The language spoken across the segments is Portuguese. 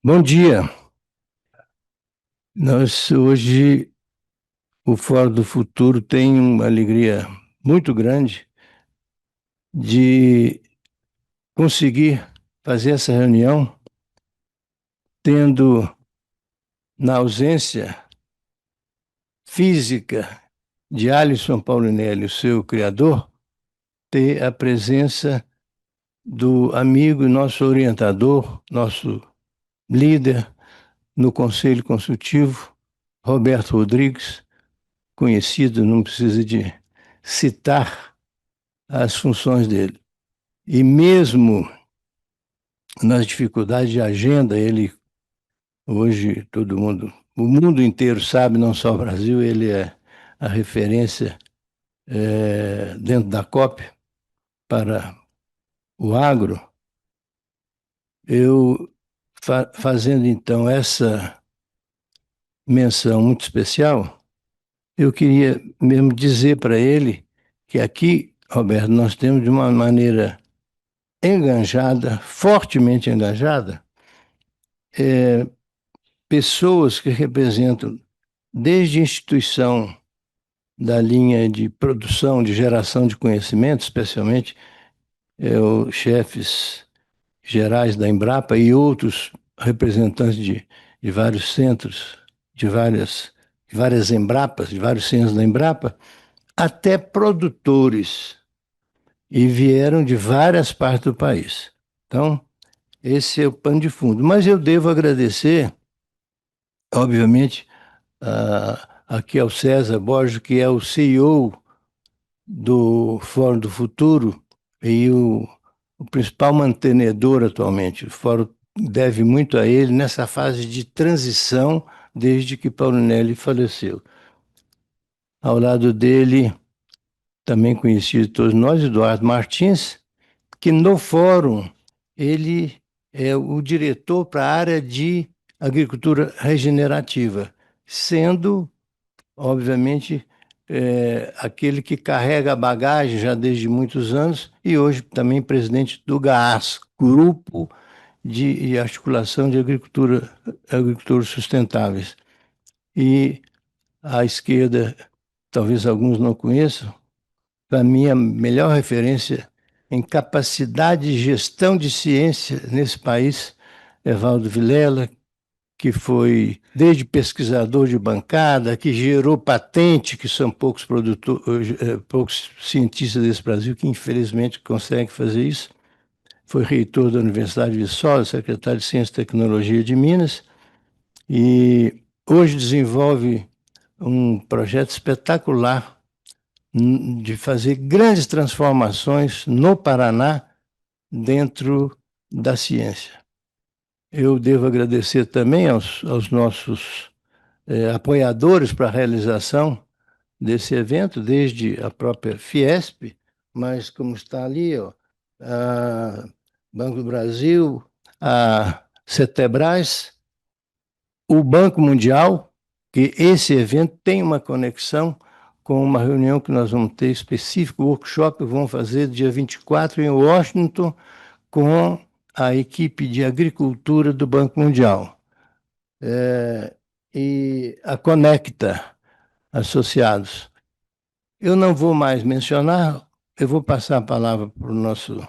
Bom dia. Hoje, o Fórum do Futuro tem uma alegria muito grande de conseguir fazer essa reunião, tendo na ausência física de Alisson Paulinelli, o seu criador, ter a presença do amigo, nosso orientador, nosso líder no Conselho Consultivo, Roberto Rodrigues, conhecido, não precisa de citar as funções dele. E mesmo nas dificuldades de agenda, ele hoje o mundo inteiro sabe, não só o Brasil, ele é a referência dentro da COP para o agro. Eu fazendo então essa menção muito especial, eu queria mesmo dizer para ele que aqui, Roberto, nós temos de uma maneira enganjada, fortemente enganjada, pessoas que representam desde instituição da linha de produção, de geração de conhecimento, especialmente os chefes gerais da Embrapa e outros representantes de vários centros, de várias Embrapas, de vários centros da Embrapa, até produtores, e vieram de várias partes do país. Então, esse é o pano de fundo. Mas eu devo agradecer, obviamente, aqui ao César Borges, que é o CEO do Fórum do Futuro e o principal mantenedor atualmente. O Fórum deve muito a ele nessa fase de transição desde que Paulinelli faleceu. Ao lado dele, também conhecido de todos nós, Eduardo Martins, que no Fórum ele é o diretor para a área de agricultura regenerativa, sendo obviamente, aquele que carrega a bagagem já desde muitos anos e hoje também presidente do GAAS, Grupo de Articulação de Agricultores Sustentáveis. E à esquerda, talvez alguns não conheçam, para mim a melhor referência em capacidade de gestão de ciência nesse país é Valdo Vilela, que foi desde pesquisador de bancada, que gerou patente, que são poucos produtores, poucos cientistas desse Brasil que infelizmente conseguem fazer isso. Foi reitor da Universidade de Viçosa, secretário de Ciência e Tecnologia de Minas, e hoje desenvolve um projeto espetacular de fazer grandes transformações no Paraná dentro da ciência. Eu devo agradecer também aos nossos apoiadores para a realização desse evento, desde a própria Fiesp, mas como está ali, ó, a Banco do Brasil, a Cetebras, o Banco Mundial, que esse evento tem uma conexão com uma reunião que nós vamos ter específico, o workshop que vamos fazer dia 24 em Washington com a equipe de agricultura do Banco Mundial. E a Conecta Associados. Eu não vou mais mencionar, eu vou passar a palavra para o nosso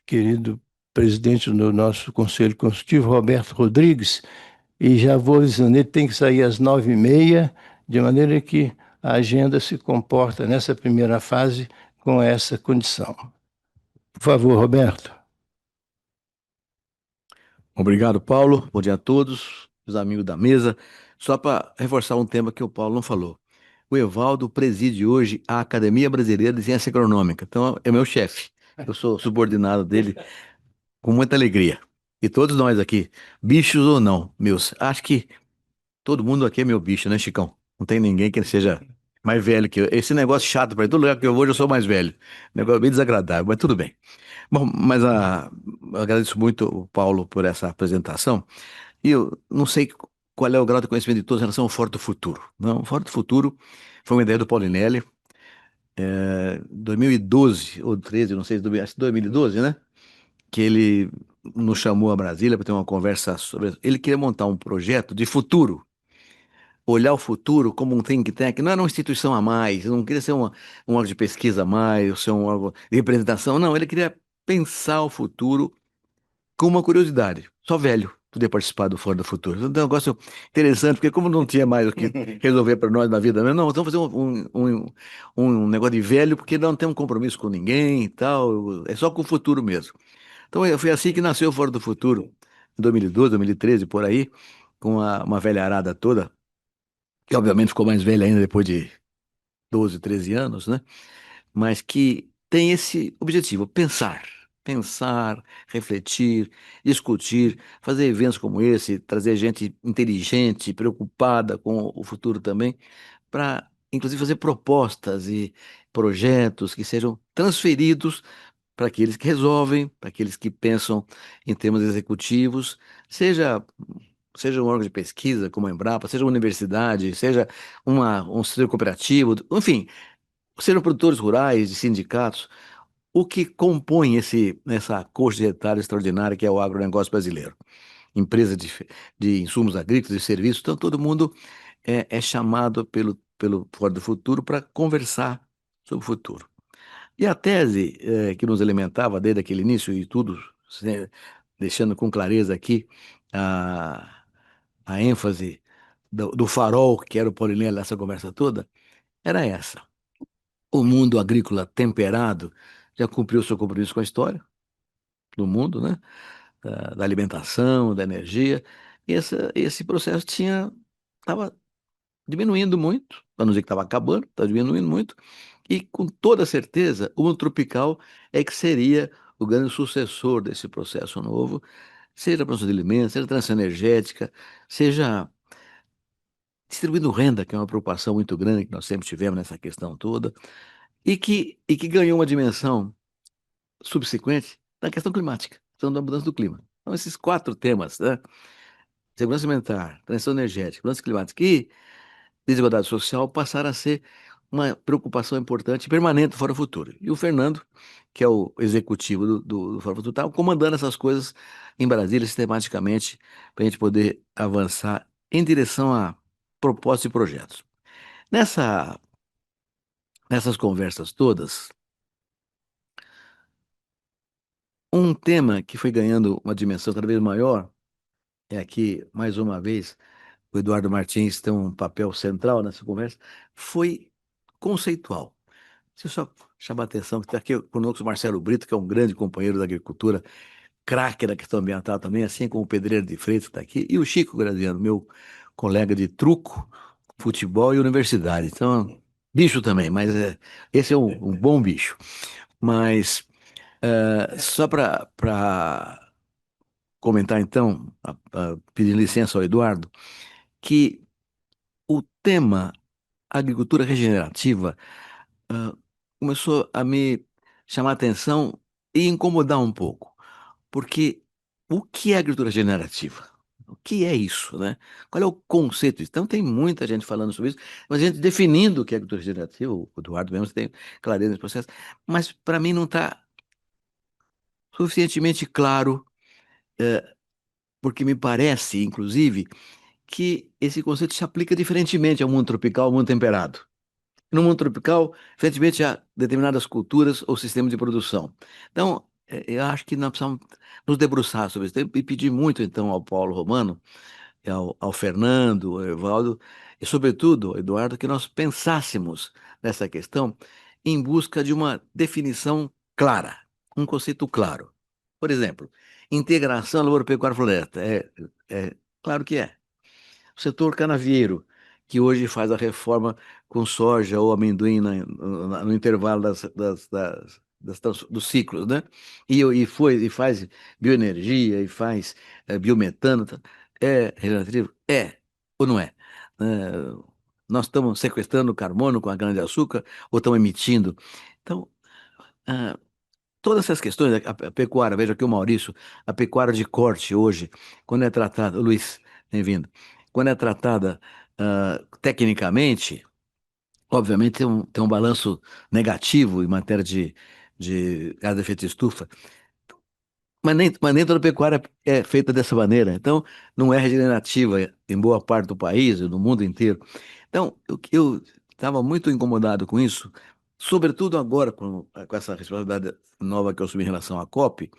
querido presidente do nosso Conselho Consultivo, Roberto Rodrigues, e já vou avisando, ele tem que sair às 9h30, de maneira que a agenda se comporta nessa primeira fase com essa condição. Por favor, Roberto. Obrigado, Paulo. Bom dia a todos, os amigos da mesa. Só para reforçar um tema que o Paulo não falou. O Evaldo preside hoje a Academia Brasileira de Ciência Agronômica. Então, é meu chefe. Eu sou subordinado dele com muita alegria. E todos nós aqui, bichos ou não, meus, acho que todo mundo aqui é meu bicho, né, Chicão? Não tem ninguém que seja mais velho que eu. Esse negócio chato, para todo lugar que eu vou, eu sou mais velho. Negócio bem desagradável, mas tudo bem. Bom, mas eu agradeço muito o Paulo por essa apresentação. E eu não sei qual é o grau de conhecimento de todos em relação ao Fórum do Futuro. Não, o Fórum do Futuro foi uma ideia do Paulinelli. 2012 ou 13, não sei, acho que 2012, né? Que ele nos chamou a Brasília para ter uma conversa sobre. Ele queria montar um projeto de futuro, olhar o futuro como um think tank, não era uma instituição a mais, não queria ser um órgão de pesquisa a mais, ou ser um órgão de representação, não, ele queria pensar o futuro com uma curiosidade. Só velho podia participar do Fora do Futuro. Então, é um negócio interessante, porque como não tinha mais o que resolver para nós na vida, né? Não, então vamos fazer um negócio de velho, porque não tem um compromisso com ninguém e tal, é só com o futuro mesmo. Então foi assim que nasceu o Fora do Futuro, em 2012, 2013, por aí, com uma velharada toda, que obviamente ficou mais velha ainda depois de 12, 13 anos, né? Mas que tem esse objetivo: pensar, refletir, discutir, fazer eventos como esse, trazer gente inteligente, preocupada com o futuro também, para inclusive fazer propostas e projetos que sejam transferidos para aqueles que resolvem, para aqueles que pensam em termos executivos, seja um órgão de pesquisa como a Embrapa, seja uma universidade, seja um setor cooperativo, enfim, sejam produtores rurais, de sindicatos, o que compõe essa coxa de retalho extraordinária que é o agronegócio brasileiro. Empresas de insumos agrícolas e serviços, então todo mundo é chamado pelo Fórum do Futuro para conversar sobre o futuro. E a tese que nos alimentava desde aquele início e tudo, deixando com clareza aqui a ênfase do farol, que era o Paulinelli nessa conversa toda, era essa. O mundo agrícola temperado já cumpriu seu compromisso com a história do mundo, né? Da alimentação, da energia. E esse processo estava diminuindo muito, para não dizer que estava acabando, estava diminuindo muito. E com toda certeza, o mundo tropical é que seria o grande sucessor desse processo novo, seja a produção de alimentos, seja a transição energética, seja distribuindo renda, que é uma preocupação muito grande que nós sempre tivemos nessa questão toda, e que ganhou uma dimensão subsequente na questão climática, questão da mudança do clima. Então, esses quatro temas, né? Segurança alimentar, transição energética, mudança climática e desigualdade social passaram a ser uma preocupação importante e permanente do Fórum Futuro. E o Fernando, que é o executivo do Fórum Futuro, estava comandando essas coisas em Brasília sistematicamente para a gente poder avançar em direção a propostas e projetos. Nessa, nessas conversas todas, um tema que foi ganhando uma dimensão cada vez maior é aqui, mais uma vez, o Eduardo Martins tem um papel central nessa conversa, foi conceitual. Deixa eu só chamar a atenção que está aqui conosco o Marcelo Brito, que é um grande companheiro da agricultura, craque da questão ambiental também, assim como o Pedreiro de Freitas que está aqui, e o Chico Graziano, meu colega de truco, futebol e universidade. Então, bicho também, mas esse é um bom bicho. Mas só para comentar então, pedir licença ao Eduardo, que o tema agricultura regenerativa ah, começou a me chamar a atenção e incomodar um pouco, porque o que é agricultura regenerativa? O que é isso, né? Qual é o conceito disso? Então tem muita gente falando sobre isso, mas a gente definindo o que é agricultura regenerativa, o Eduardo mesmo tem clareza nesse processo, mas para mim não está suficientemente claro, porque me parece, inclusive, que esse conceito se aplica diferentemente ao mundo tropical, ao mundo temperado. No mundo tropical, evidentemente, há determinadas culturas ou sistemas de produção. Então, eu acho que nós precisamos nos debruçar sobre isso e pedir muito, então, ao Paulo Romano, e ao Fernando, ao Evaldo, e, sobretudo, ao Eduardo, que nós pensássemos nessa questão em busca de uma definição clara, um conceito claro. Por exemplo, integração lavoura-pecuária-floresta. Claro que é. O setor canavieiro, que hoje faz a reforma com soja ou amendoim no intervalo dos ciclos, né? E faz bioenergia, e faz biometano. Tá? É regenerativo? É. Ou não é? Nós estamos sequestrando carbono com a cana-de-açúcar ou estamos emitindo? Então, ah, todas essas questões, a pecuária, veja aqui o Maurício, a pecuária de corte hoje, quando é tratada, Luiz, bem-vindo, quando é tratada tecnicamente, obviamente tem um balanço negativo em matéria de gás de efeito estufa, mas nem toda pecuária é feita dessa maneira. Então, não é regenerativa em boa parte do país, no mundo inteiro. Então, eu estava muito incomodado com isso, sobretudo agora com essa responsabilidade nova que eu assumi em relação à COP,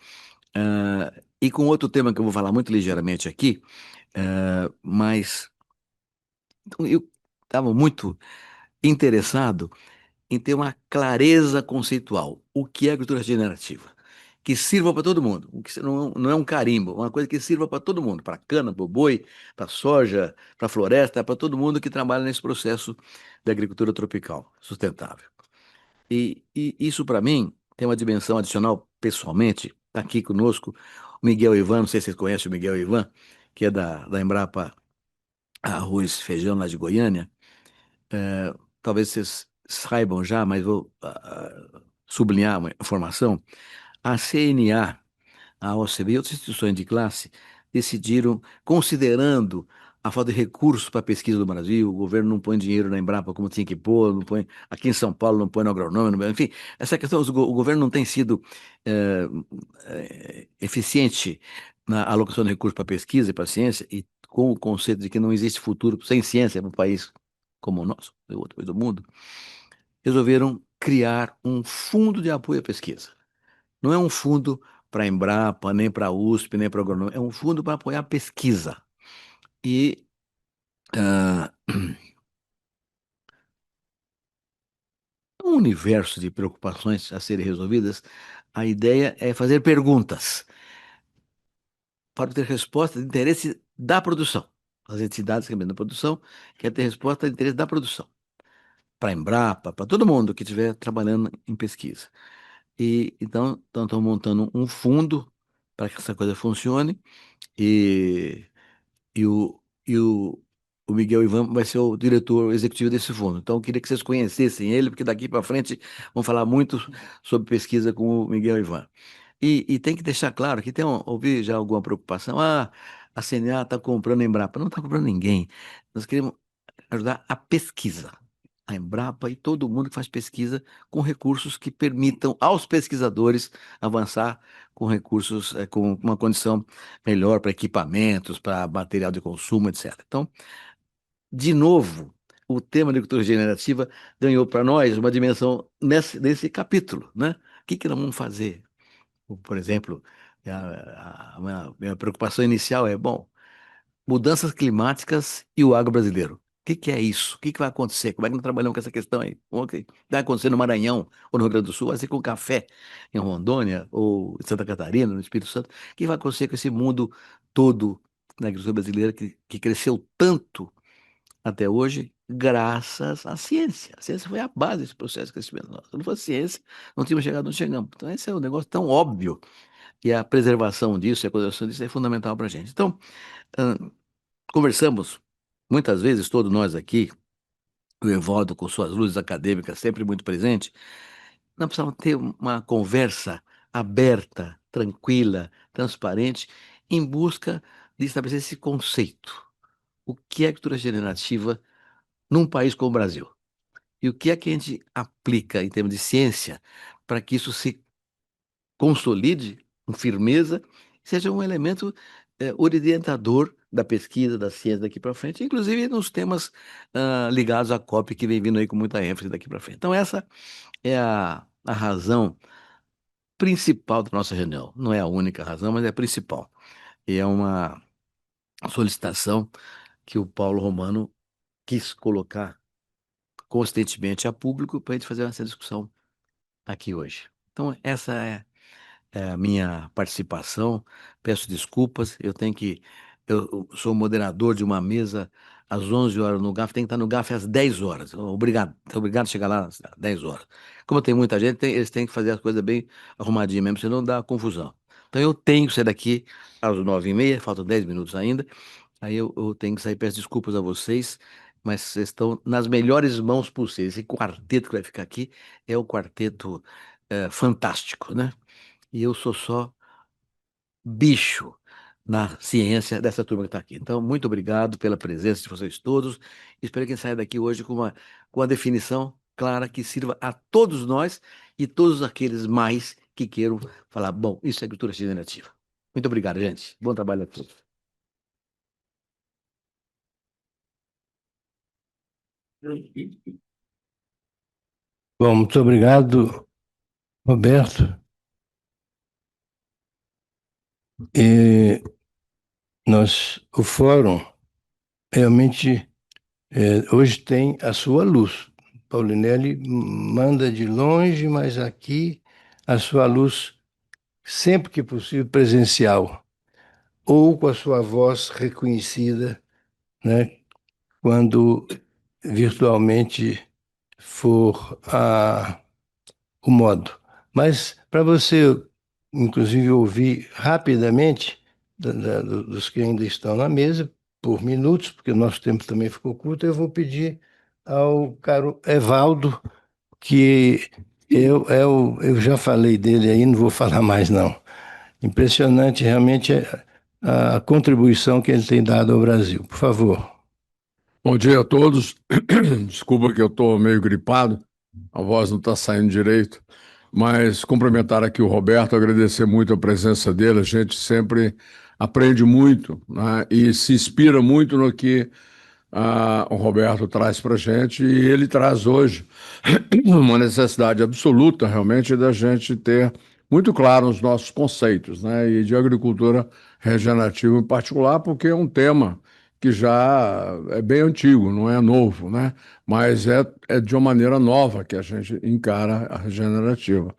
e com outro tema que eu vou falar muito ligeiramente aqui, mas então, eu estava muito interessado em ter uma clareza conceitual. O que é agricultura regenerativa? Que sirva para todo mundo. Não é um carimbo, uma coisa que sirva para todo mundo, para cana, para o boi, para soja, para floresta, para todo mundo que trabalha nesse processo de agricultura tropical sustentável. E isso, para mim, tem uma dimensão adicional, pessoalmente. Está aqui conosco o Miguel Ivan, não sei se vocês conhecem o Miguel Ivan, que é da Embrapa Arroz e Feijão, lá de Goiânia. Talvez vocês saibam já, mas vou sublinhar uma informação. A CNA, a OCB e outras instituições de classe decidiram, considerando a falta de recursos para a pesquisa do Brasil, o governo não põe dinheiro na Embrapa como tinha que pôr, não põe, aqui em São Paulo não põe no agronômico, enfim, essa questão, o governo não tem sido eh, eficiente na alocação de recursos para pesquisa e para ciência, e com o conceito de que não existe futuro sem ciência para um país como o nosso, e outro país do mundo, resolveram criar um fundo de apoio à pesquisa. Não é um fundo para a Embrapa, nem para a USP, nem para a Agronômica, é um fundo para apoiar a pesquisa. E ah, um universo de preocupações a serem resolvidas, a ideia é fazer perguntas para ter resposta de interesse da produção. As entidades que da produção querem ter resposta de interesse da produção. Para a Embrapa, para todo mundo que estiver trabalhando em pesquisa. E então estão montando um fundo para que essa coisa funcione. E E o Miguel Ivan vai ser o diretor executivo desse fundo. Então, eu queria que vocês conhecessem ele, porque daqui para frente vamos falar muito sobre pesquisa com o Miguel Ivan. E tem que deixar claro que ouvi já alguma preocupação. Ah, a CNA está comprando a Embrapa. Não está comprando ninguém. Nós queremos ajudar a pesquisa. A Embrapa e todo mundo que faz pesquisa com recursos que permitam aos pesquisadores avançar com recursos, com uma condição melhor para equipamentos, para material de consumo, etc. Então, de novo, o tema de agricultura regenerativa ganhou para nós uma dimensão nesse capítulo, né? O que nós vamos fazer? Por exemplo, a minha preocupação inicial é, bom, mudanças climáticas e o agro brasileiro. O que é isso? O que vai acontecer? Como é que nós trabalhamos com essa questão aí? O que vai acontecer no Maranhão ou no Rio Grande do Sul? Vai ser com o café em Rondônia ou em Santa Catarina, no Espírito Santo? O que vai acontecer com esse mundo todo da agricultura brasileira que cresceu tanto até hoje, graças à ciência? A ciência foi a base desse processo de crescimento nosso. Se não fosse ciência, não tínhamos chegado onde chegamos. Então, esse é um negócio tão óbvio e a preservação disso e a conservação disso é fundamental para a gente. Então, conversamos muitas vezes, todos nós aqui, o Evaldo com suas luzes acadêmicas sempre muito presente, nós precisamos ter uma conversa aberta, tranquila, transparente, em busca de estabelecer esse conceito. O que é cultura generativa num país como o Brasil? E o que é que a gente aplica em termos de ciência para que isso se consolide com firmeza, seja um elemento orientador da pesquisa, da ciência daqui para frente, inclusive nos temas ligados à COP que vem vindo aí com muita ênfase daqui para frente. Então, essa é a razão principal da nossa reunião. Não é a única razão, mas é a principal. E é uma solicitação que o Paulo Romano quis colocar constantemente a público para a gente fazer essa discussão aqui hoje. Então, essa é a minha participação. Peço desculpas, eu tenho que. Eu sou moderador de uma mesa às 11 horas no GAF, tem que estar no GAF às 10 horas. Obrigado a chegar lá às 10 horas. Como tem muita gente, eles têm que fazer as coisas bem arrumadinhas mesmo, senão dá confusão. Então eu tenho que sair daqui às 9h30, faltam 10 minutos ainda. Aí eu tenho que sair, peço desculpas a vocês, mas vocês estão nas melhores mãos possíveis. Esse quarteto que vai ficar aqui é o quarteto fantástico, né? E eu sou só bicho na ciência dessa turma que está aqui. Então, muito obrigado pela presença de vocês todos. Espero que saia daqui hoje com uma definição clara que sirva a todos nós e todos aqueles mais que queiram falar, bom, isso é agricultura regenerativa. Muito obrigado, gente. Bom trabalho a todos. Bom, muito obrigado, Roberto. E o fórum realmente hoje tem a sua luz. Paulinelli manda de longe, mas aqui a sua luz, sempre que possível, presencial, ou com a sua voz reconhecida, né, quando virtualmente for o modo. Mas para você, inclusive, ouvir rapidamente dos que ainda estão na mesa, por minutos, porque o nosso tempo também ficou curto, eu vou pedir ao caro Evaldo, que eu já falei dele aí, não vou falar mais não. Impressionante realmente a contribuição que ele tem dado ao Brasil. Por favor. Bom dia a todos. Desculpa que eu estou meio gripado, a voz não está saindo direito, mas cumprimentar aqui o Roberto, agradecer muito a presença dele. A gente sempre aprende muito, né, e se inspira muito no que o Roberto traz para a gente, e ele traz hoje uma necessidade absoluta, realmente, da gente ter muito claro os nossos conceitos, né, e de agricultura regenerativa em particular, porque é um tema que já é bem antigo, não é novo, né? Mas é de uma maneira nova que a gente encara a regenerativa.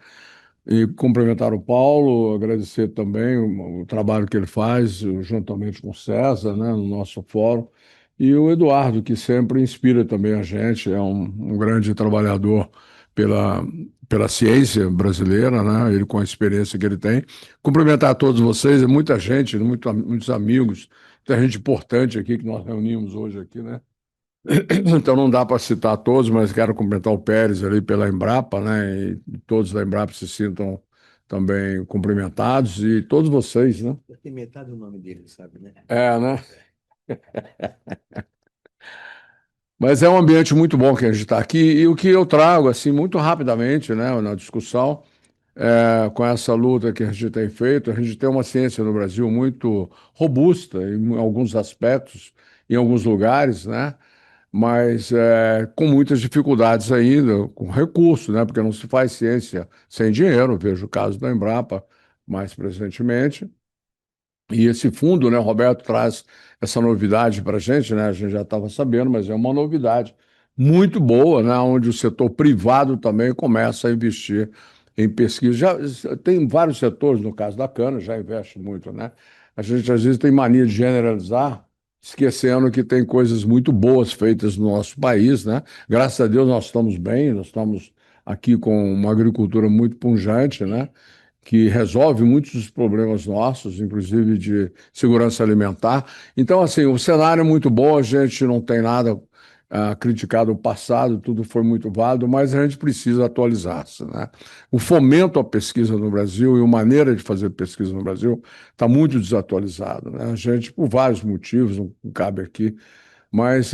E cumprimentar o Paulo, agradecer também o trabalho que ele faz, juntamente com o César, né, no nosso fórum, e o Eduardo, que sempre inspira também a gente, é um grande trabalhador pela ciência brasileira, né, ele com a experiência que ele tem. Cumprimentar a todos vocês, é muita gente, muitos amigos, muita gente importante aqui que nós reunimos hoje aqui, né? Então não dá para citar todos, mas quero cumprimentar o Pérez ali pela Embrapa, né? E todos da Embrapa se sintam também cumprimentados e todos vocês, né? Tem metade do nome dele, sabe, né? É, né? Mas é um ambiente muito bom que a gente está aqui e o que eu trago, assim, muito rapidamente, né, na discussão, com essa luta que a gente tem feito, a gente tem uma ciência no Brasil muito robusta em alguns aspectos, em alguns lugares, né? Mas com muitas dificuldades ainda, com recursos, né? Porque não se faz ciência sem dinheiro. Vejo o caso da Embrapa mais recentemente. E esse fundo, né, Roberto traz essa novidade para a gente, né? A gente já estava sabendo, mas é uma novidade muito boa, né? Onde o setor privado também começa a investir em pesquisa. Já tem vários setores, no caso da cana, já investe muito, né? A gente às vezes tem mania de generalizar, esquecendo que tem coisas muito boas feitas no nosso país, né? Graças a Deus nós estamos bem, nós estamos aqui com uma agricultura muito pujante, né? Que resolve muitos dos problemas nossos, inclusive de segurança alimentar. Então, assim, o cenário é muito bom, a gente não tem nada a criticar do passado, tudo foi muito válido, mas a gente precisa atualizar-se, né? O fomento à pesquisa no Brasil e a maneira de fazer pesquisa no Brasil está muito desatualizado, né? A gente, por vários motivos, não cabe aqui, mas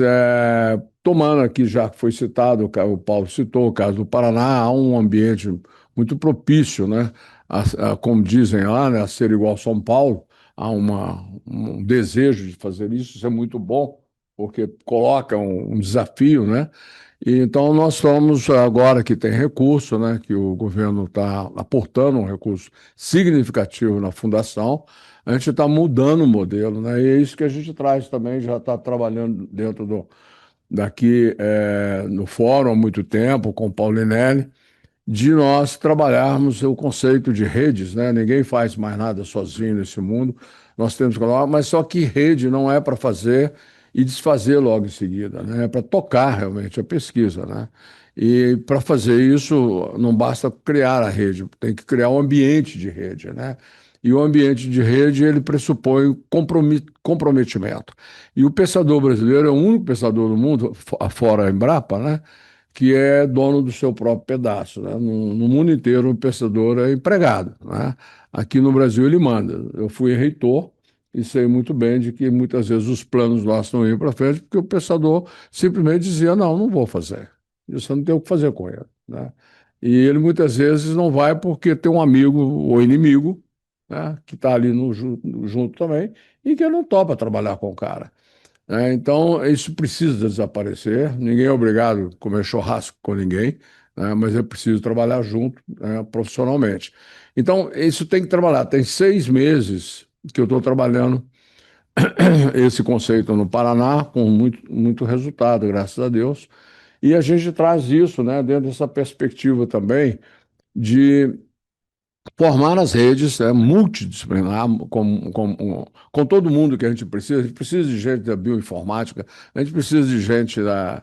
tomando aqui, já que foi citado, o Paulo citou o caso do Paraná, há um ambiente muito propício, né? Como dizem lá, né? A ser igual São Paulo, há um desejo de fazer isso é muito bom, porque coloca um desafio, né? E então nós estamos agora que tem recurso, né? Que o governo está aportando um recurso significativo na fundação, a gente está mudando o modelo, né? E é isso que a gente traz também, já está trabalhando dentro daqui no fórum há muito tempo, com o Paulinelli, de nós trabalharmos o conceito de redes, né? Ninguém faz mais nada sozinho nesse mundo. Nós temos que colocar, mas só que rede não é para fazer e desfazer logo em seguida, né? É para tocar realmente a pesquisa, né? E para fazer isso não basta criar a rede, tem que criar um ambiente de rede, né? E o ambiente de rede ele pressupõe comprometimento. E o pensador brasileiro é o único pensador do mundo, fora a Embrapa, né? Que é dono do seu próprio pedaço, né? No mundo inteiro, o pensador é empregado, né? Aqui no Brasil ele manda. Eu fui reitor e sei muito bem de que muitas vezes os planos nossos não iam para frente porque o pensador simplesmente dizia, não, não vou fazer. E você não tem o que fazer com ele, né? E ele muitas vezes não vai porque tem um amigo ou inimigo, né, que está ali junto também e que não topa trabalhar com o cara. Então, isso precisa desaparecer. Ninguém é obrigado a comer churrasco com ninguém, né, mas é preciso trabalhar junto, né, profissionalmente. Então, isso tem que trabalhar. Tem 6 meses que eu estou trabalhando esse conceito no Paraná, com muito resultado, graças a Deus. E a gente traz isso, né, dentro dessa perspectiva também de formar as redes multidisciplinar com todo mundo que a gente precisa de gente da bioinformática, a gente precisa de gente da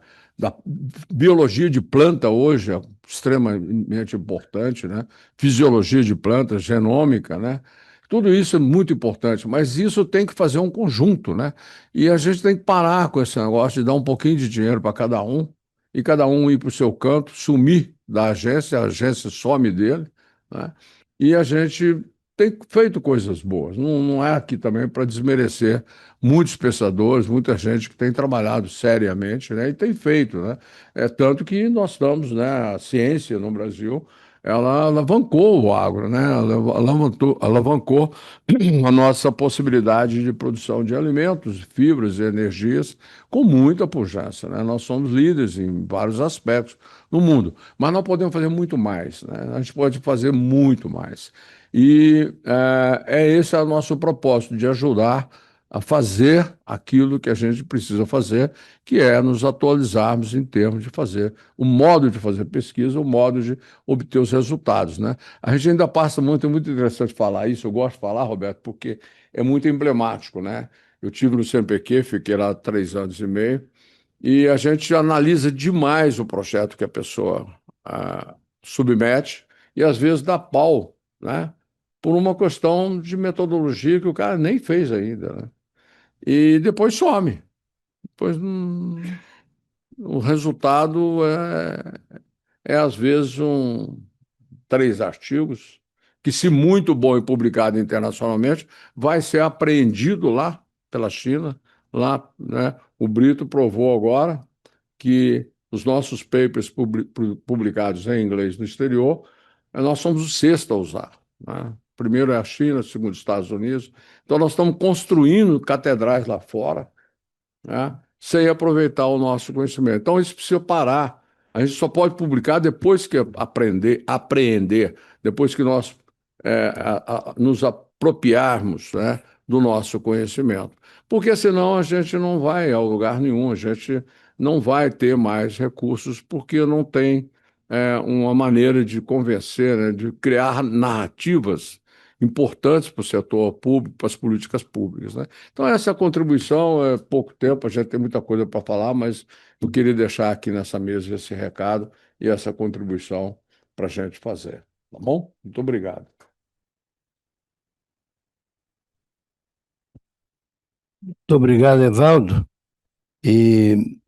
biologia de planta hoje, é extremamente importante, né? Fisiologia de planta, genômica, né? Tudo isso é muito importante, mas isso tem que fazer um conjunto, né? E a gente tem que parar com esse negócio de dar um pouquinho de dinheiro para cada um e cada um ir para o seu canto, sumir da agência, a agência some dele, né? E a gente tem feito coisas boas. Não é aqui também para desmerecer muitos pensadores, muita gente que tem trabalhado seriamente, né, e tem feito, né? É tanto que nós estamos, né, a ciência no Brasil, ela alavancou o agro, né? Ela alavancou a nossa possibilidade de produção de alimentos, fibras e energias com muita pujança, né? Nós somos líderes em vários aspectos no mundo, mas nós podemos fazer muito mais, né? A gente pode fazer muito mais. E esse é o nosso propósito, de ajudar a fazer aquilo que a gente precisa fazer, que é nos atualizarmos em termos de fazer o modo de fazer pesquisa, o modo de obter os resultados, né? A gente ainda passa muito, é muito interessante falar isso, eu gosto de falar, Roberto, porque é muito emblemático, né? Eu tive no CNPq, fiquei lá 3 anos e meio, e a gente analisa demais o projeto que a pessoa submete e às vezes dá pau, né? Por uma questão de metodologia que o cara nem fez ainda, né? E depois some. Depois o resultado é às vezes 3 artigos que, se muito bom e publicado internacionalmente, vai ser apreendido lá pela China. Lá, né? O Brito provou agora que os nossos papers publicados em inglês no exterior, nós somos o sexto a usar, né? Primeiro é a China, segundo os Estados Unidos. Então, nós estamos construindo catedrais lá fora, né, sem aproveitar o nosso conhecimento. Então, isso precisa parar. A gente só pode publicar depois que apreender, depois que nós nos apropriarmos, né, do nosso conhecimento. Porque senão a gente não vai a lugar nenhum, a gente não vai ter mais recursos, porque não tem uma maneira de convencer, né, de criar narrativas importantes para o setor público, para as políticas públicas, né? Então, essa contribuição é pouco tempo, a gente tem muita coisa para falar, mas eu queria deixar aqui nessa mesa esse recado e essa contribuição para a gente fazer. Tá bom? Muito obrigado. Muito obrigado, Evaldo. E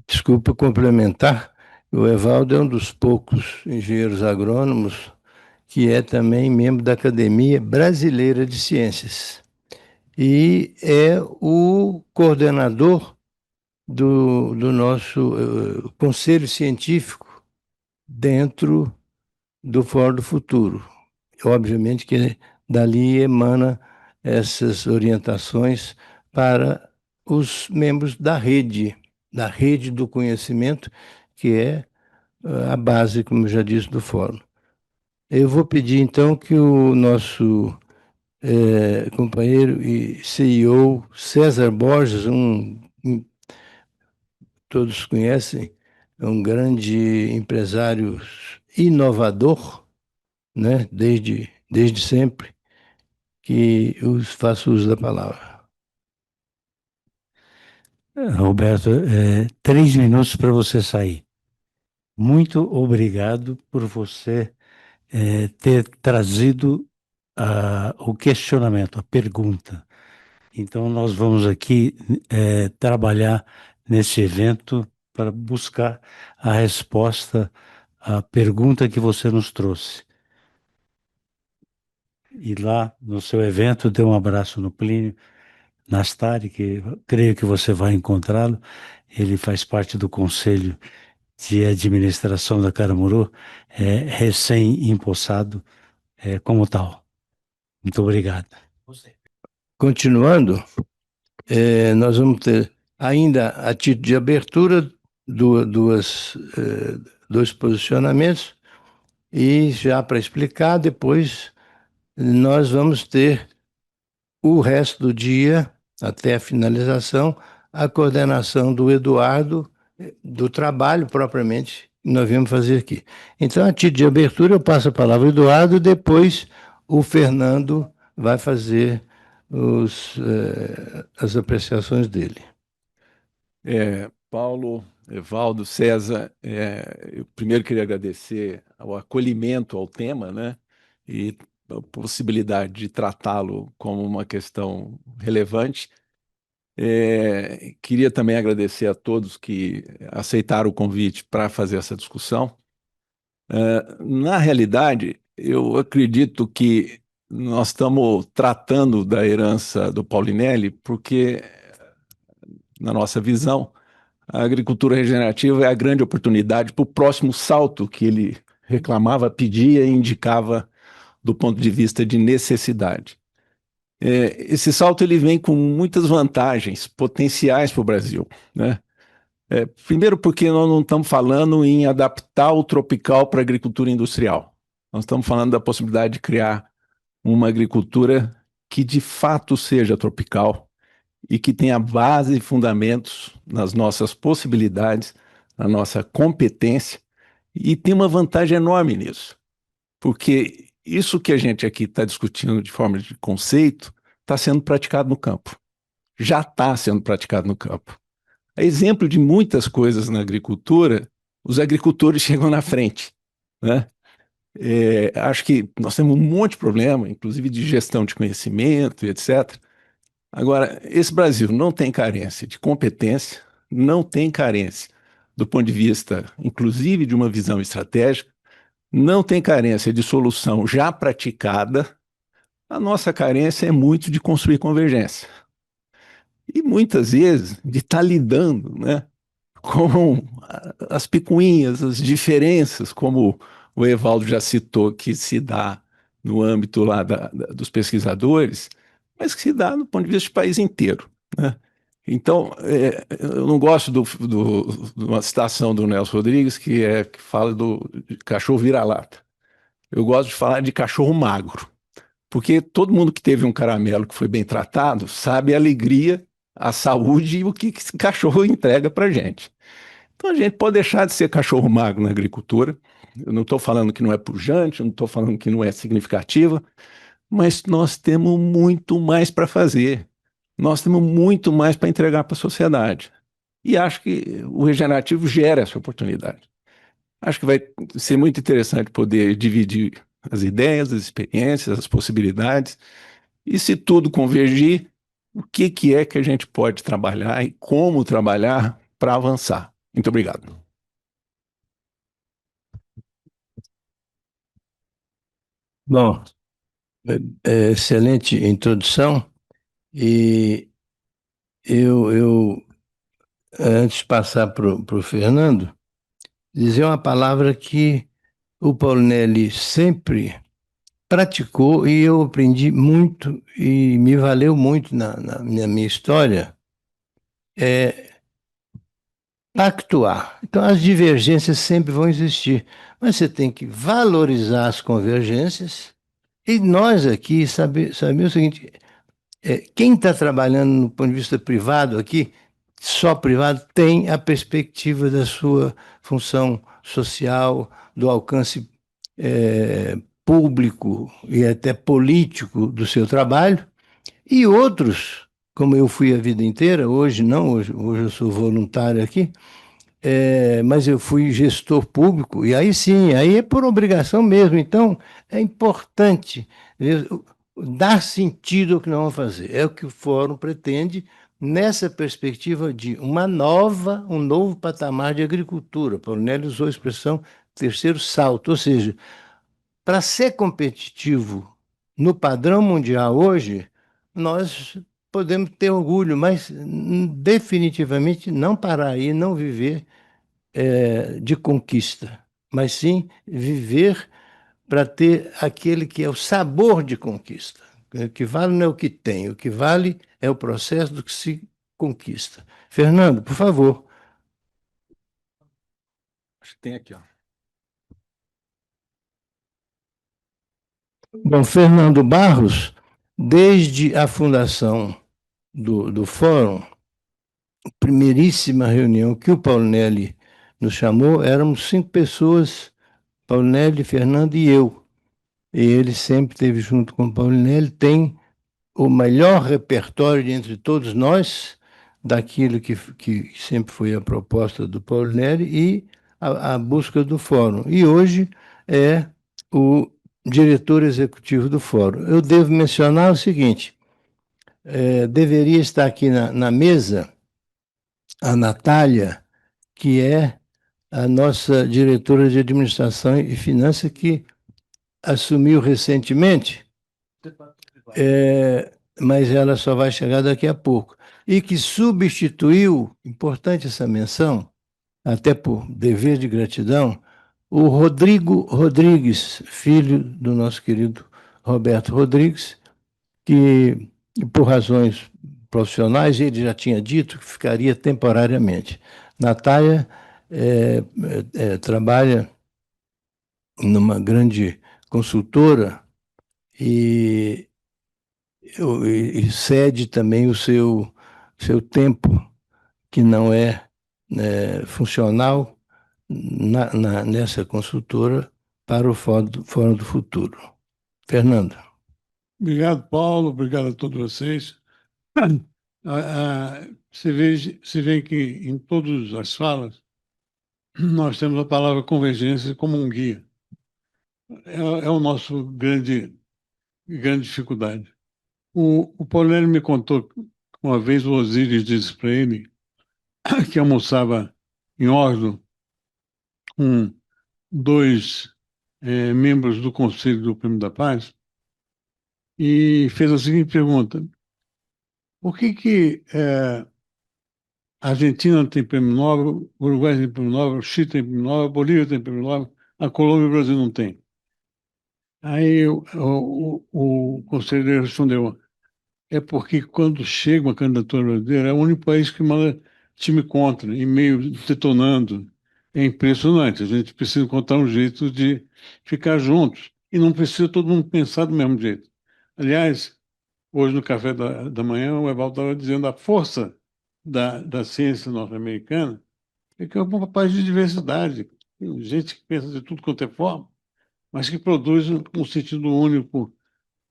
desculpa complementar, o Evaldo é um dos poucos engenheiros agrônomos que é também membro da Academia Brasileira de Ciências e é o coordenador do nosso conselho científico dentro do Fórum do Futuro. Obviamente que dali emana essas orientações para os membros da rede do conhecimento, que é a base, como eu já disse, do fórum. Eu vou pedir então que o nosso companheiro e CEO César Borges, todos conhecem, é um grande empresário inovador, né? Desde sempre, que faça uso da palavra. Roberto, 3 minutos para você sair. Muito obrigado por você ter trazido o questionamento, a pergunta. Então, nós vamos aqui trabalhar nesse evento para buscar a resposta à pergunta que você nos trouxe. E lá no seu evento, dê um abraço no Plínio, Nastari, que creio que você vai encontrá-lo. Ele faz parte do Conselho de Administração da Caramuru, recém-empossado, como tal. Muito obrigado. Continuando, nós vamos ter ainda a título de abertura dois posicionamentos e já para explicar, depois nós vamos ter o resto do dia, até a finalização, a coordenação do Eduardo, do trabalho propriamente que nós viemos fazer aqui. Então, a título de abertura, eu passo a palavra ao Eduardo, depois o Fernando vai fazer as apreciações dele. Paulo, Evaldo, César, eu primeiro queria agradecer o acolhimento ao tema, né, e a possibilidade de tratá-lo como uma questão relevante. Queria também agradecer a todos que aceitaram o convite para fazer essa discussão. Na realidade, eu acredito que nós estamos tratando da herança do Paulinelli porque, na nossa visão, a agricultura regenerativa é a grande oportunidade para o próximo salto que ele reclamava, pedia e indicava do ponto de vista de necessidade. Esse salto ele vem com muitas vantagens potenciais para o Brasil, né? Primeiro porque nós não estamos falando em adaptar o tropical para a agricultura industrial. Nós estamos falando da possibilidade de criar uma agricultura que de fato seja tropical e que tenha base e fundamentos nas nossas possibilidades, na nossa competência, e tem uma vantagem enorme nisso, porque isso que a gente aqui está discutindo de forma de conceito está sendo praticado no campo, já está sendo praticado no campo. A exemplo de muitas coisas na agricultura, os agricultores chegam na frente, né? Acho que nós temos um monte de problema, inclusive de gestão de conhecimento e etc. Agora, esse Brasil não tem carência de competência, não tem carência do ponto de vista, inclusive, de uma visão estratégica, não tem carência de solução já praticada. A nossa carência é muito de construir convergência. E muitas vezes de estar lidando, né, com as picuinhas, as diferenças, como o Evaldo já citou, que se dá no âmbito lá dos pesquisadores, mas que se dá no ponto de vista do país inteiro, né? Então, eu não gosto de uma citação do Nelson Rodrigues que fala do cachorro vira-lata. Eu gosto de falar de cachorro magro, porque todo mundo que teve um caramelo que foi bem tratado sabe a alegria, a saúde e o que esse cachorro entrega para gente. Então a gente pode deixar de ser cachorro magro na agricultura. Eu não estou falando que não é pujante, eu não estou falando que não é significativa, mas nós temos muito mais para fazer. Nós temos muito mais para entregar para a sociedade. E acho que o regenerativo gera essa oportunidade. Acho que vai ser muito interessante poder dividir as ideias, as experiências, as possibilidades. E se tudo convergir, o que é que a gente pode trabalhar e como trabalhar para avançar. Muito obrigado. Bom, excelente introdução. E antes de passar para o Fernando, dizer uma palavra que o Paulinelli sempre praticou e eu aprendi muito e me valeu muito na minha história, é pactuar. Então, as divergências sempre vão existir, mas você tem que valorizar as convergências e nós aqui saber o seguinte, quem está trabalhando no ponto de vista privado aqui, só privado, tem a perspectiva da sua função social, do alcance público e até político do seu trabalho, e outros, como eu fui a vida inteira, hoje não, hoje eu sou voluntário aqui, mas eu fui gestor público, e aí sim, aí é por obrigação mesmo. Então, é importante dar sentido ao que nós vamos fazer. É o que o Fórum pretende nessa perspectiva de um novo patamar de agricultura. Paulinelli usou a expressão terceiro salto, ou seja, para ser competitivo no padrão mundial hoje, nós podemos ter orgulho, mas definitivamente não parar aí, não viver de conquista, mas sim viver para ter aquele que é o sabor de conquista. O que vale não é o que tem, o que vale é o processo do que se conquista. Fernando, por favor. Acho que tem aqui, ó. Bom, Fernando Barros, desde a fundação do Fórum, primeiríssima reunião que o Paulinelli nos chamou, éramos 5 pessoas, Paulinelli, Fernando e eu. E ele sempre esteve junto com o Paulinelli, tem o melhor repertório de entre todos nós, daquilo que sempre foi a proposta do Paulinelli e a busca do Fórum. E hoje é o diretor executivo do Fórum. Eu devo mencionar o seguinte, deveria estar aqui na mesa a Natália, que é a nossa diretora de administração e finanças, que assumiu recentemente, mas ela só vai chegar daqui a pouco, e que substituiu, importante essa menção, até por dever de gratidão, o Rodrigo Rodrigues, filho do nosso querido Roberto Rodrigues, que, por razões profissionais, ele já tinha dito que ficaria temporariamente. Natália trabalha numa grande consultora e, e cede também o seu tempo, que não é, funcional, nessa consultora, para o Fórum do Futuro. Fernando. Obrigado, Paulo. Obrigado a todos vocês. Você vê que em todas as falas nós temos a palavra convergência como um guia. É o nosso grande dificuldade. O Paulinelli me contou que uma vez o Osíris disse para ele que almoçava em Oslo com 2 membros do Conselho do Prêmio da Paz e fez a seguinte pergunta: por que a Argentina tem prêmio Nobel, o Uruguai tem prêmio Nobel, o Chile tem prêmio Nobel, a Bolívia tem prêmio Nobel, a Colômbia e o Brasil não tem? Aí o conselheiro respondeu: é porque quando chega uma candidatura brasileira, é o único país que manda time contra, e-mail detonando. É impressionante. A gente precisa encontrar um jeito de ficar juntos. E não precisa todo mundo pensar do mesmo jeito. Aliás, hoje no café da manhã, o Evaldo estava dizendo a força da ciência norte-americana é que é um país de diversidade. Tem gente que pensa de tudo quanto é forma, mas que produz um sentido único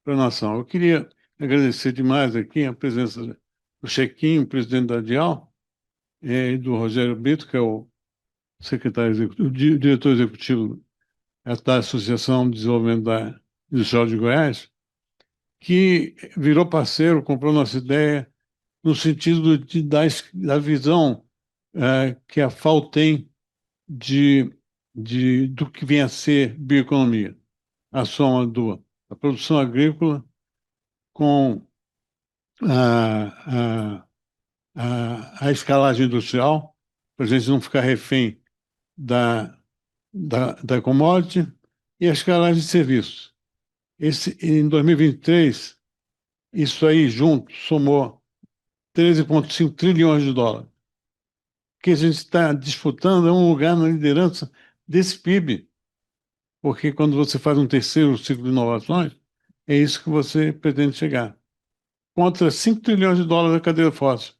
para a nação. Eu queria agradecer demais aqui a presença do Chequinho, presidente da DIAL, e do Rogério Brito, que é o secretário executivo, o diretor executivo da Associação de Desenvolvimento Industrial de Goiás, que virou parceiro, comprou nossa ideia, no sentido de dar a visão que a FAO tem do que vem a ser bioeconomia, a soma da produção agrícola com a, a escalagem industrial, para a gente não ficar refém da commodity, e a escalagem de serviços. Em 2023, isso aí junto somou 13,5 trilhões de dólares. O que a gente está disputando é um lugar na liderança desse PIB, porque quando você faz um terceiro ciclo de inovações, é isso que você pretende chegar. Contra 5 trilhões de dólares da cadeia fóssil.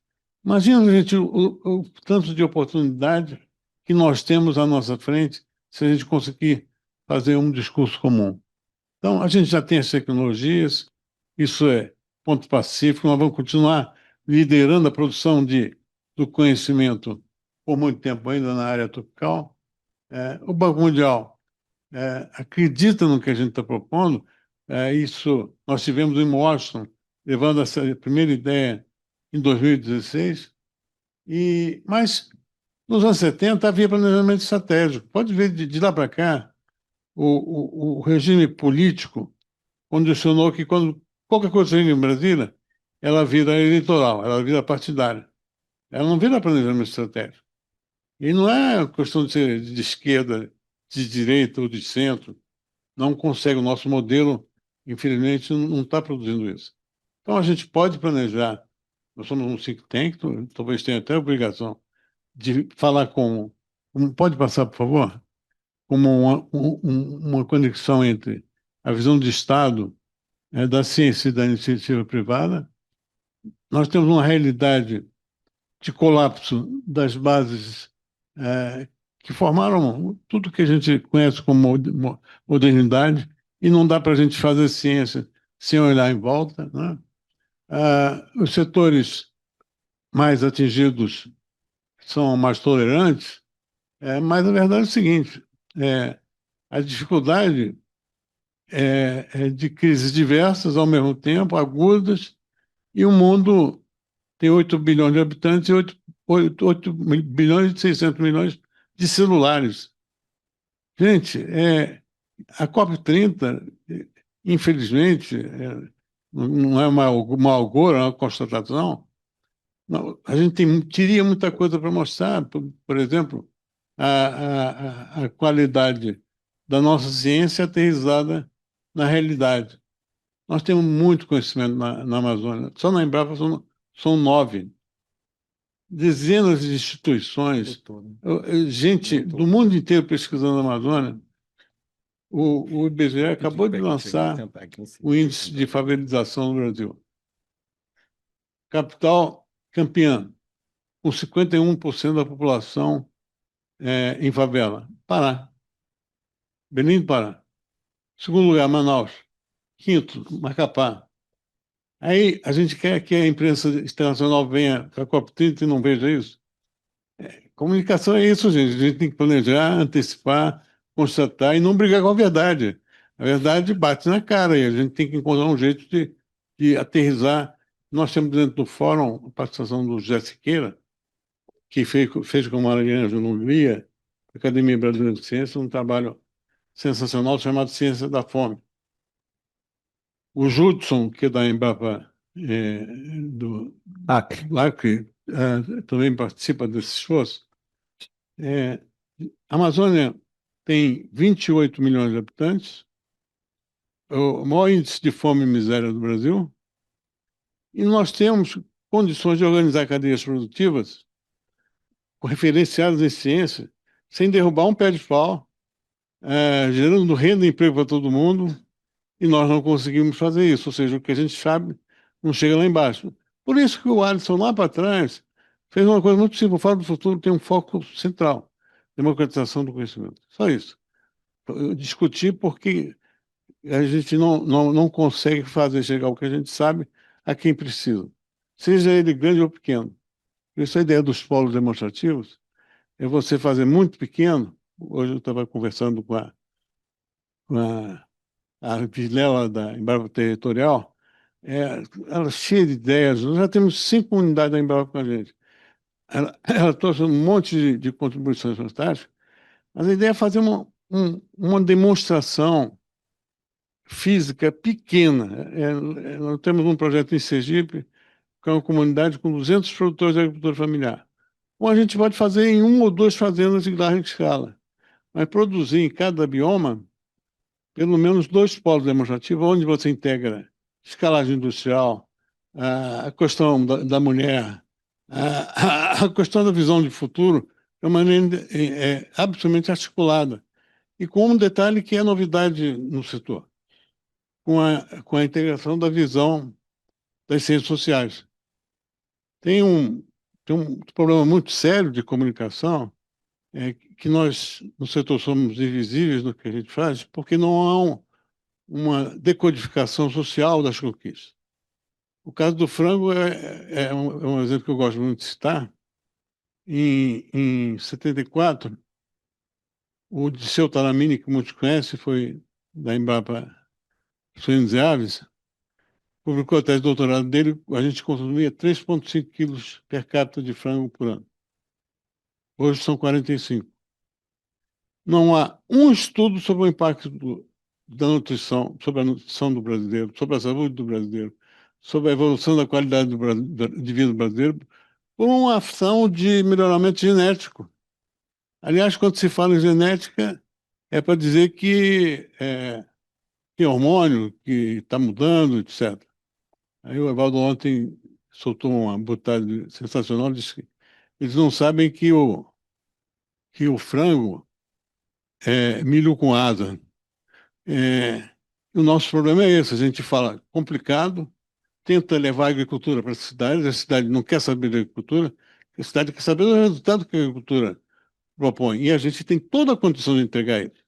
Imagina, gente, o tanto de oportunidade que nós temos à nossa frente se a gente conseguir fazer um discurso comum. Então, a gente já tem as tecnologias, isso é ponto pacífico, nós vamos continuar liderando a produção do conhecimento por muito tempo ainda na área tropical. O Banco Mundial acredita no que a gente está propondo. Isso nós tivemos em Washington, levando essa primeira ideia em 2016, mas nos anos 70 havia planejamento estratégico. Pode ver, de lá para cá, o regime político condicionou que quando qualquer coisa saindo em Brasília, ela vira eleitoral, ela vira partidária. Ela não vira planejamento estratégico. E não é questão de ser de esquerda, de direita ou de centro. Não consegue, o nosso modelo, infelizmente, não está produzindo isso. Então, a gente pode planejar, nós somos um think tank, talvez tenha até a obrigação de falar pode passar, por favor? Como uma conexão entre a visão de Estado, da ciência e da iniciativa privada. Nós temos uma realidade de colapso das bases que formaram tudo que a gente conhece como modernidade, e não dá para a gente fazer ciência sem olhar em volta, né? Os setores mais atingidos são mais tolerantes, mas a verdade é o seguinte: a dificuldade é de crises diversas ao mesmo tempo, agudas, e o mundo tem 8 bilhões de habitantes e 8 bilhões e 600 milhões de celulares. Gente, a COP30, infelizmente, não é uma agoura, é uma constatação. Não, a gente teria muita coisa para mostrar, por exemplo, a qualidade da nossa ciência aterrissada na realidade. Nós temos muito conhecimento na Amazônia. Só na Embrapa são 9. Dezenas de instituições, gente do mundo inteiro pesquisando a Amazônia. O IBGE acabou de lançar o índice de favelização no Brasil. Capital campeã, com 51% da população em favela. Pará. Belém do Pará. Segundo lugar, Manaus. Quinto, Macapá. Aí a gente quer que a imprensa internacional venha para a COP30 e não veja isso. Comunicação é isso, gente. A gente tem que planejar, antecipar, constatar e não brigar com a verdade. A verdade bate na cara e a gente tem que encontrar um jeito de aterrissar. Nós temos dentro do fórum a participação do José Siqueira, que fez com o Maranhão no Hungria, a Academia Brasileira de Ciências, um trabalho sensacional chamado Ciência da Fome. O Judson, que é da Embrapa, do Acre, também participa desse esforço. A Amazônia tem 28 milhões de habitantes, o maior índice de fome e miséria do Brasil, e nós temos condições de organizar cadeias produtivas referenciadas em ciência, sem derrubar um pé de pau, gerando renda e emprego para todo mundo, e nós não conseguimos fazer isso, ou seja, o que a gente sabe não chega lá embaixo. Por isso que o Alisson, lá para trás, fez uma coisa muito simples: o Fórum do Futuro tem um foco central: democratização do conhecimento. Só isso. Eu discuti porque a gente não consegue fazer chegar o que a gente sabe a quem precisa, seja ele grande ou pequeno. Por isso a ideia dos polos demonstrativos é você fazer muito pequeno. Hoje eu estava conversando com a Vilela da Embrapa Territorial, ela é cheia de ideias. Nós já temos 5 unidades da Embrapa com a gente. Ela trouxe um monte de contribuições fantásticas, mas a ideia é fazer uma demonstração física pequena. Nós temos um projeto em Sergipe, que é uma comunidade com 200 produtores de agricultura familiar. Ou a gente pode fazer em 1 ou 2 fazendas de larga escala, mas produzir em cada bioma pelo menos 2 polos demonstrativos, onde você integra escalagem industrial, a questão da mulher, a questão da visão de futuro, de uma maneira absolutamente articulada. E com um detalhe que é novidade no setor: com a integração da visão das ciências sociais. Tem um problema muito sério de comunicação, que nós, no setor, somos invisíveis no que a gente faz, porque não há uma decodificação social das conquistas. O caso do frango é um exemplo que eu gosto muito de citar. Em 74, o Disseu Talamini, que muitos conhecem, foi da Embrapa Suínos e Aves, publicou a tese de doutorado dele. A gente consumia 3,5 quilos per capita de frango por ano. Hoje são 45. Não há um estudo sobre o impacto da nutrição, sobre a nutrição do brasileiro, sobre a saúde do brasileiro, sobre a evolução da qualidade de vida do brasileiro por uma ação de melhoramento genético. Aliás, quando se fala em genética, é para dizer que hormônio, que está mudando, etc. Aí o Evaldo ontem soltou uma botada sensacional, disse que eles não sabem que o frango é milho com asa. O nosso problema é esse, a gente fala complicado, tenta levar a agricultura para a cidade não quer saber da agricultura, a cidade quer saber do resultado que a agricultura propõe, e a gente tem toda a condição de entregar isso.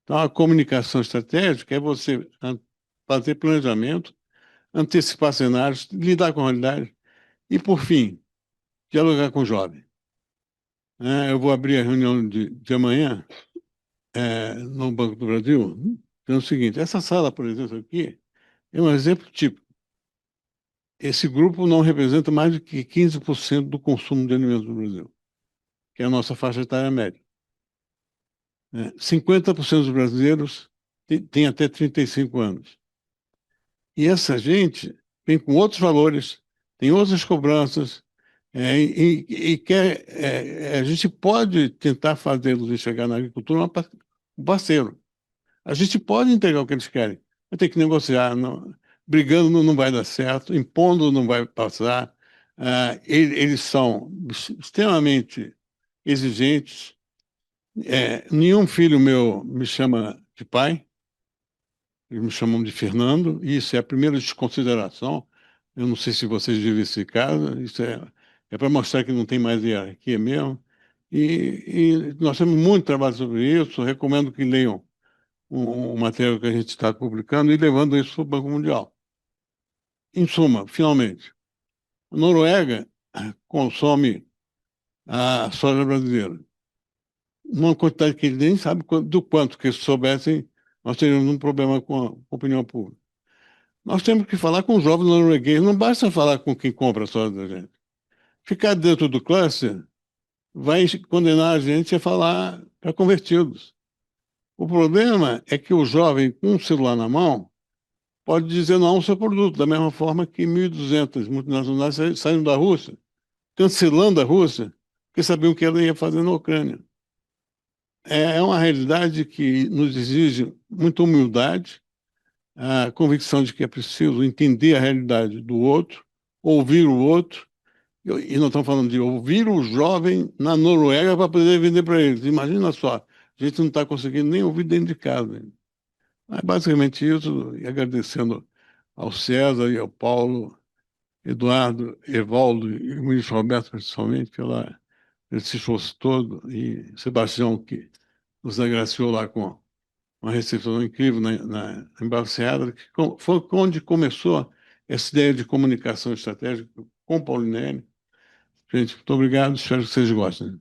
Então, a comunicação estratégica é você fazer planejamento, antecipar cenários, lidar com a realidade e, por fim, dialogar com o jovem. Eu vou abrir a reunião de amanhã no Banco do Brasil, dizendo o seguinte, essa sala, por exemplo, aqui, é um exemplo típico. Esse grupo não representa mais do que 15% do consumo de alimentos no Brasil, que é a nossa faixa etária média. 50% dos brasileiros têm até 35 anos. E essa gente vem com outros valores, tem outras cobranças, e quer, a gente pode tentar fazê-los enxergar na agricultura um parceiro. A gente pode entregar o que eles querem, vai ter que negociar. Brigando não vai dar certo, impondo não vai passar. Eles são extremamente exigentes. Nenhum filho meu me chama de pai, eles me chamam de Fernando, e isso é a primeira desconsideração. Eu não sei se vocês vivem esse caso, isso é para mostrar que não tem mais hierarquia mesmo. E nós temos muito trabalho sobre isso, recomendo que leiam o material que a gente está publicando e levando isso para o Banco Mundial. Em suma, finalmente, a Noruega consome a soja brasileira numa quantidade que eles nem sabem do quanto, que se soubessem, nós teríamos um problema com a opinião pública. Nós temos que falar com os jovens noruegueses, não basta falar com quem compra a soja da gente. Ficar dentro do cluster vai condenar a gente a falar para convertidos. O problema é que o jovem com um celular na mão pode dizer não ao seu produto, da mesma forma que 1.200 multinacionais saíram da Rússia, cancelando a Rússia, porque sabiam o que ela ia fazer na Ucrânia. É uma realidade que nos exige muita humildade, a convicção de que é preciso entender a realidade do outro, ouvir o outro, e nós estamos falando de ouvir o jovem na Noruega para poder vender para eles. Imagina só, a gente não está conseguindo nem ouvir dentro de casa. É basicamente isso, e agradecendo ao César e ao Paulo, Eduardo, Evaldo e o ministro Roberto, principalmente, por esse esforço todo, e Sebastião, que nos agraciou lá com uma recepção incrível na Embaixada, que foi onde começou essa ideia de comunicação estratégica com Paulinelli. Gente, muito obrigado, espero que vocês gostem.